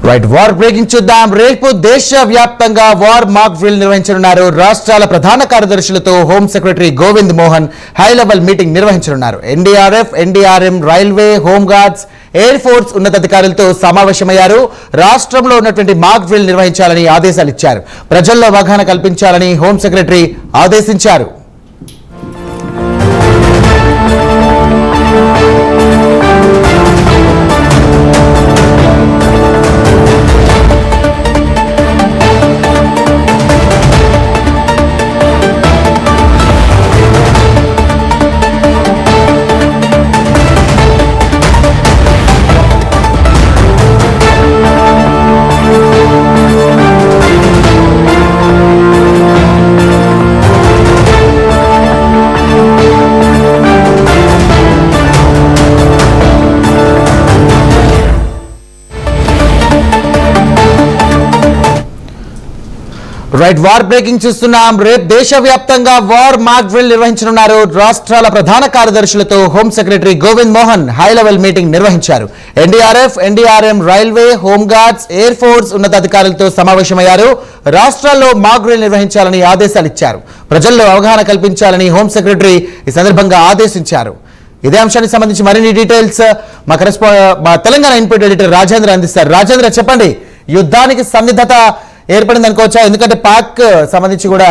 Right war breaking చూద్దాం. రేపు దేశవ్యాప్తంగా వార్ మాక్ డ్రిల్ నిర్వహించనున్నారు. రాష్ట్రాల ప్రధాన కార్యదర్శులతో home secretary Govind Mohan high level meeting నిర్వహించనున్నారు. NDRF, NDRM, railway, home guards, air force ఉన్నతాధికారులతో సమావేశమయ్యారు. రాష్ట్రంలో ఉన్నటువంటి మాక్ డ్రిల్ నిర్వహించాలని ఆదేశాలు ఇచ్చారు. ప్రజల్లో అవగాహన కల్పించాలని హోం సెక్రటరీ ఆదేశించారు. రైట్ వార్ బ్రేకింగ్ చూస్తున్నాం. రేపు దేశవ్యాప్తంగా వార్ మాక్ డ్రిల్ నిర్వహించనున్నారు. రాష్ట్రాల ప్రధాన కార్యదర్శులతో home secretary Govind Mohan high level meeting నిర్వహించారు. NDRF, NDRM, railway, home guards, air force ఉన్నతాధికారులతో సమావేశమయ్యారు. రాష్ట్రాల్లో మాక్ డ్రిల్ నిర్వహించాలని ఆదేశాలు ఇచ్చారు. ప్రజల్లో అవగాహన కల్పించాలని హోం సెక్రటరీ ఈ సందర్భంగా ఆదేశించారు. ఇదే అంశానికి సంబంధించి మరిన్ని డీటెయిల్స్ మా తెలంగాణ ఇన్పుట్ ఎడిటర్ రాజేంద్ర అందిస్తారు. రాజేంద్ర, చెప్పండి, యుద్ధానికి సన్నిద్ధత ఏర్పడింది అనుకోవచ్చా? ఎందుకంటే పాక్ సంబంధించి కూడా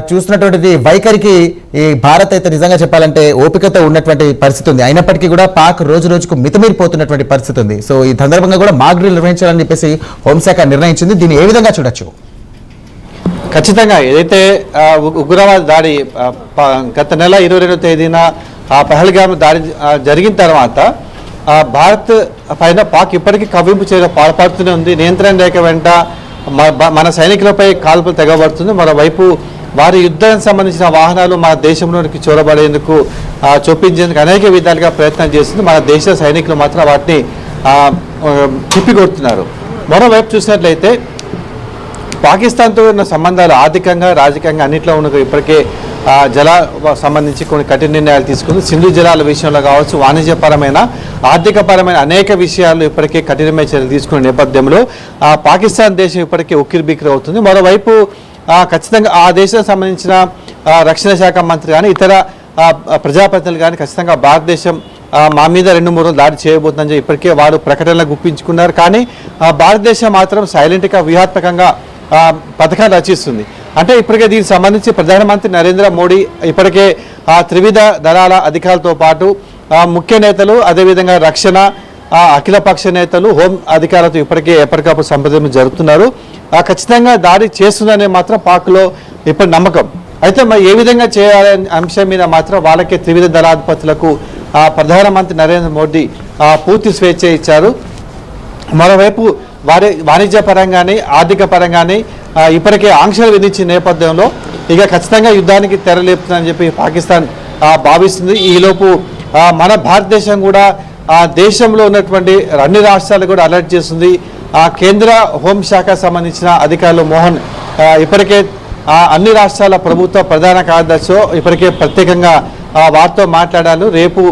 చూస్తున్నటువంటిది వైఖరికి ఈ భారత్ అయితే నిజంగా చెప్పాలంటే ఓపికతో ఉన్నటువంటి పరిస్థితి ఉంది. అయినప్పటికీ కూడా పాక్ రోజు రోజుకు మితిమీరిపోతున్నటువంటి పరిస్థితి ఉంది. సో ఈ సందర్భంగా కూడా మాక్ డ్రిల్ నిర్వహించాలని చెప్పేసి హోంశాఖ నిర్ణయించింది. దీన్ని ఏ విధంగా చూడొచ్చు? ఖచ్చితంగా ఏదైతే ఉగ్రవాద దాడి గత నెల 22వ తేదీన పహల్గామ్ దాడి జరిగిన తర్వాత భారత్ పైన పాక్ ఇప్పటికీ కవ్వింపు చర్య పాల్పడుతూనే ఉంది. నియంత్రణ రేఖ వెంట మన సైనికులపై కాల్పులు తెగబడుతుంది. మరోవైపు వారి యుద్ధానికి సంబంధించిన వాహనాలు మన దేశంలోనికి చొరబడేందుకు చొప్పించేందుకు అనేక విధాలుగా ప్రయత్నం చేస్తుంది. మన దేశ సైనికులు మాత్రం వాటిని తిప్పికొడుతున్నారు. మరోవైపు చూసినట్లయితే పాకిస్తాన్తో ఉన్న సంబంధాలు ఆర్థికంగా, రాజకీయంగా అన్నింటిలో ఉన్న ఇప్పటికే జల సంబంధించి కొన్ని కఠిన నిర్ణయాలు తీసుకుంది. సింధు జలాల విషయంలో కావచ్చు, వాణిజ్యపరమైన, ఆర్థికపరమైన అనేక విషయాలు ఇప్పటికే కఠినమైన చర్యలు తీసుకునే నేపథ్యంలో పాకిస్తాన్ దేశం ఇప్పటికే ఉక్కిరిబిక్కిరి అవుతుంది. మరోవైపు ఖచ్చితంగా ఆ దేశానికి సంబంధించిన రక్షణ శాఖ మంత్రి కానీ ఇతర ప్రజాప్రతినిధులు కానీ ఖచ్చితంగా భారతదేశం మా మీద 2-3 రోజులు దాడి చేయబోతుందని చెప్పి ఇప్పటికే వారు ప్రకటనలు గుప్పించుకున్నారు. కానీ భారతదేశం మాత్రం సైలెంట్గా, వ్యూహాత్మకంగా పథకాలు రచిస్తుంది. అంటే ఇప్పటికే దీనికి సంబంధించి ప్రధానమంత్రి నరేంద్ర మోడీ ఇప్పటికే త్రివిధ దళాల అధికారులతో పాటు ముఖ్య నేతలు, అదేవిధంగా రక్షణ, అఖిలపక్ష నేతలు, హోం అధికారులతో ఇప్పటికే ఎప్పటికప్పుడు సంప్రదింపులు జరుపుతున్నారు. ఖచ్చితంగా దాడి చేస్తుందనే మాత్రం పాక్లో ఇప్పుడు నమ్మకం. అయితే మరి ఏ విధంగా చేయాలనే అంశం మీద మాత్రం వాళ్ళకే త్రివిధ దళాధిపతులకు ప్రధానమంత్రి నరేంద్ర మోడీ పూర్తి స్వేచ్ఛ ఇచ్చారు. మరోవైపు వాణిజ్య పరంగానే, ఆర్థిక పరంగానే ఇప్పటికే ఆంక్షలు విధించిన నేపథ్యంలో ఇక ఖచ్చితంగా యుద్ధానికి తెరలేపుతుందని చెప్పి పాకిస్తాన్ భావిస్తుంది. ఈలోపు మన భారతదేశం కూడా దేశంలో ఉన్నటువంటి అన్ని రాష్ట్రాలు కూడా అలర్ట్ చేస్తుంది. కేంద్ర హోంశాఖ సంబంధించిన అధికారులు మోహన్ ఇప్పటికే అన్ని రాష్ట్రాల ప్రభుత్వ ప్రధాన కార్యదర్శి ఇప్పటికే ప్రత్యేకంగా వారితో మాట్లాడారు. రేపు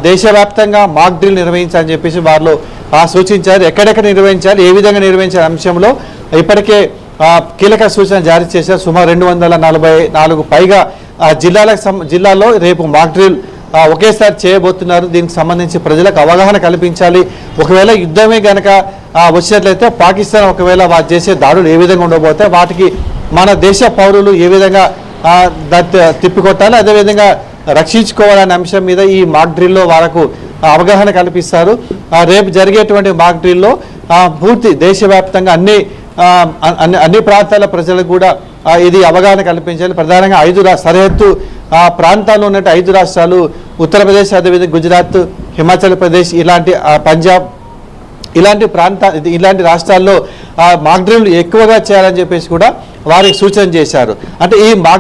దేశవ్యాప్తంగా మాక్ డ్రిల్ నిర్వహించాలని చెప్పేసి వారిలో సూచించారు. ఎక్కడెక్కడ నిర్వహించాలి, ఏ విధంగా నిర్వహించాలి అంశంలో కీలక సూచన జారీ చేశారు. సుమారు 244 పైగా జిల్లాల్లో రేపు మాక్ డ్రిల్ ఒకేసారి చేయబోతున్నారు. దీనికి సంబంధించి ప్రజలకు అవగాహన కల్పించాలి. ఒకవేళ యుద్ధమే కనుక వచ్చినట్లయితే పాకిస్తాన్ ఒకవేళ వారు చేసే దాడులు ఏ విధంగా ఉండబోతాయి, వాటికి మన దేశ పౌరులు ఏ విధంగా తిప్పికొట్టాలి, అదేవిధంగా రక్షించుకోవాలనే అంశం మీద ఈ మాక్ డ్రిల్లో వారికి అవగాహన కల్పిస్తారు. రేపు జరిగేటువంటి మాక్ డ్రిల్లో పూర్తి దేశవ్యాప్తంగా అన్ని ప్రాంతాల ప్రజలకు కూడా ఇది అవగాహన కల్పించాలి. ప్రధానంగా 5 సరిహద్దు ప్రాంతాల్లో ఉన్నట్టు 5 రాష్ట్రాలు, ఉత్తరప్రదేశ్, అదేవిధంగా గుజరాత్, హిమాచల్ ప్రదేశ్, ఇలాంటి పంజాబ్, ఇలాంటి రాష్ట్రాల్లో మాక్ డ్రిల్ ఎక్కువగా చేయాలని చెప్పేసి కూడా వారికి సూచన చేశారు. అంటే ఈ మాక్